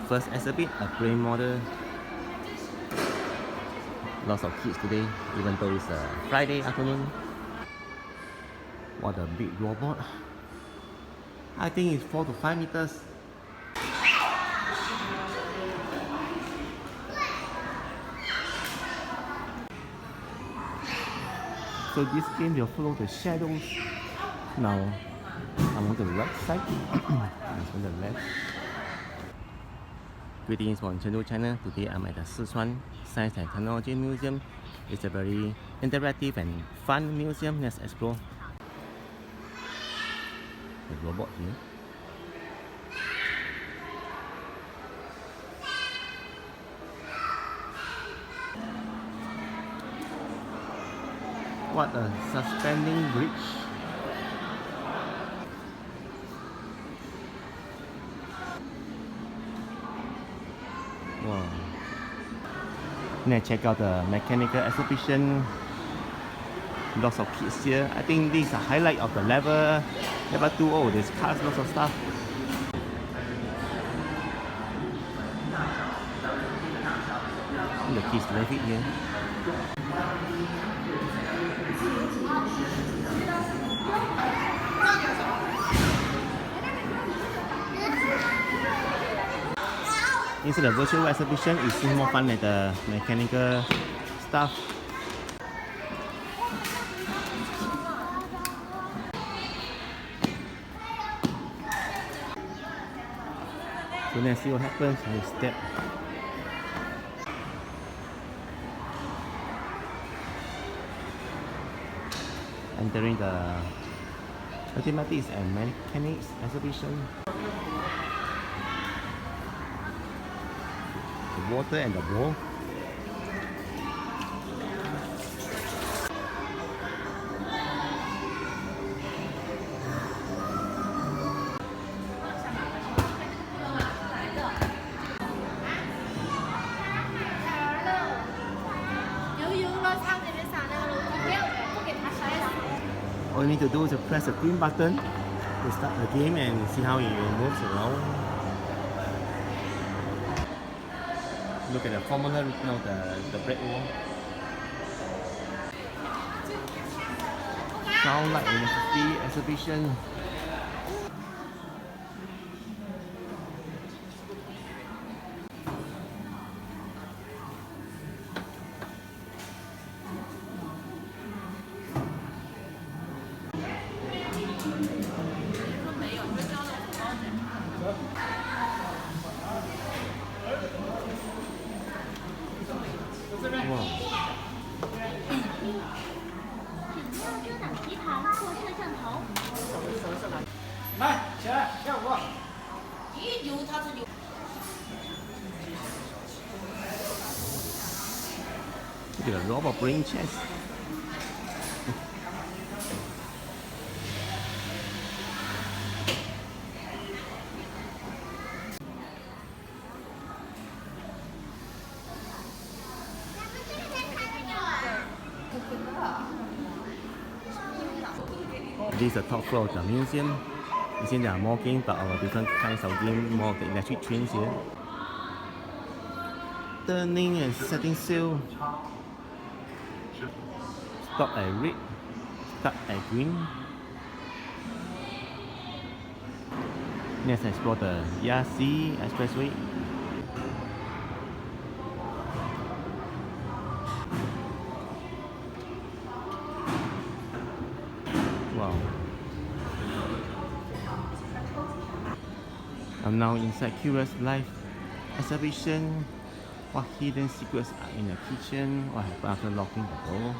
first exhibit, a plane model. Lots of kids today, even though it's a Friday afternoon. What a big robot. I think it's 4 to 5 meters. So this game will follow the shadows. Now I'm on the right side. It's on the left. Greetings from Chengdu, China. Today I'm at the Sichuan Science and Technology Museum. It's a very interactive and fun museum. Let's explore the robot here. What a suspending bridge. Wow. Let's check out the mechanical exhibition. Lots of kids here. I think this is a highlight of the level 2. Oh, there's cars, lots of stuff. The kids love it here. Inside the virtual exhibition, it seems more fun than the mechanical stuff. So let's see what happens. I step. Entering the mathematics and mechanics exhibition. The water and the ball. All you need to do is to press the green button to start the game and see how it moves around. Look at the formula written on the bread wall. Sound like electricity exhibition. Look at the robot playing chess. This is the top floor of the museum. You see there are more games, but different kinds of games, more of the electric trains here. Turning and setting sail. Stop at red, start at green. Let's explore the Yasi Expressway. Wow. I'm now inside Curious Life exhibition. What hidden secrets are in the kitchen? What happened after locking the door?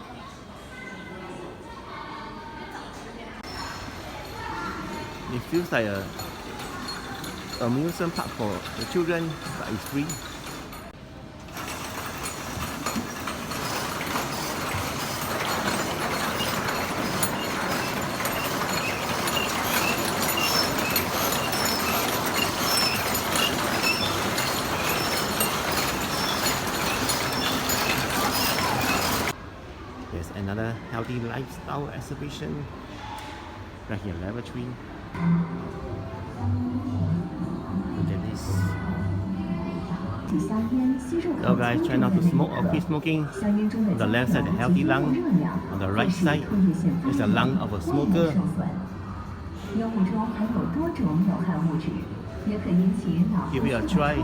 It feels like a amusement park for the children, but it's free. There's another healthy lifestyle exhibition right here, level 3. Look at this. So guys, try not to smoke or quit smoking. On the left side, the healthy lung. On the right side is the lung of a smoker. Give it a try.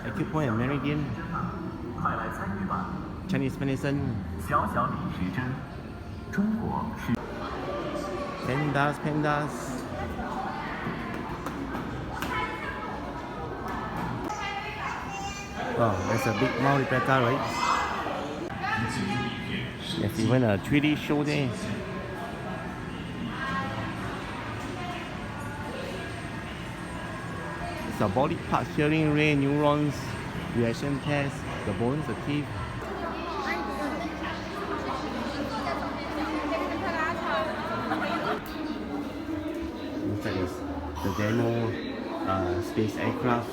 Acupoint and Meridian. Chinese medicine. Pandas. Wow, there's a big mouth replica, right? There's even a 3D show there. It's a body part, hearing ray, neurons, reaction test, the bones, the teeth. Look at this, the demo space aircraft.